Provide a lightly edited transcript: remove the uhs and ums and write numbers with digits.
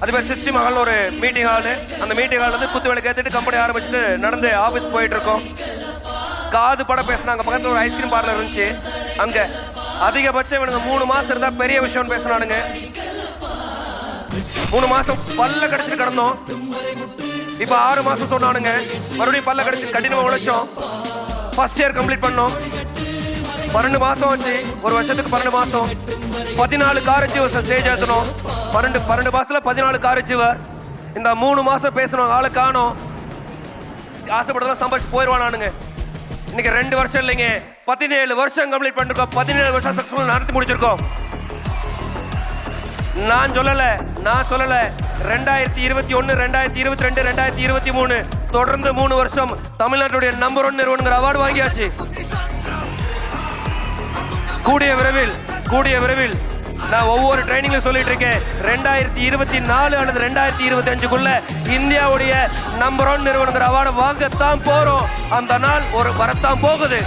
அது பேர் சிஸ்டி மகள்னு ஒரு மீட்டிங் ஹாலு. அந்த மீட்டிங் ஹால் வந்து குத்து விளக்கு ஏற்றிட்டு கம்பெனி ஆரம்பிச்சுட்டு நடந்து ஆஃபீஸ் போயிட்டு இருக்கோம். காது படம் பேசினாங்க. பக்கத்தில் ஒரு ஐஸ்கிரீம் பார்லர் இருந்துச்சு. அங்கே அதிகபட்சம் இவனுங்க 3 மாசம் இருந்தால் பெரிய விஷயம்னு பேசினானுங்க. 3 மாசம் பல்ல கடிச்சிட்டு கிடந்தோம். இப்போ 6 மாசம் சொன்னானுங்க. மறுபடியும் பல்ல கடிச்சு கடினமாக உழைச்சோம். ஃபர்ஸ்ட் இயர் கம்ப்ளீட் பண்ணோம். 12 மாசம் வச்சு, ஒரு வருஷத்துக்கு 12 மாசம் 14 கார் அச்சீவர்ஸ் ஸ்டேஜ் ஏற்றணும். 12 மாசத்துல 14 கார் அச்சீவர். இந்த 3 மாசம் பேசணும், ஆளை காணோம். ஆசைப்பட்டதான் சம்பாதிச்சு போயிடுவானானுங்க. இன்னைக்கு 2 வருஷம் இல்லைங்க, 17 வருஷம் கம்ப்ளீட் பண்ணிருக்கோம். 17 வருஷம் சக்சஸ்ஃபுல் நடத்தி முடிச்சிருக்கோம். நான் சொல்லல 2021, 2022, 2023 தொடர்ந்து 3 வருஷம் தமிழ்நாட்டுடைய நம்பர் 1 நிறுவனங்கிற அவார்டு வாங்கியாச்சு. கூடிய விரைவில் நான் ஒவ்வொரு ட்ரைனிங்ல சொல்லிட்டு இருக்கேன், 2024 அல்லது 2025க்குள்ள இந்தியாவுடைய நம்பர் 1 நிறுவனங்கிற அவார்டு வாங்கத்தான் போறோம். அந்த நாள் வரத்தான் போகுது.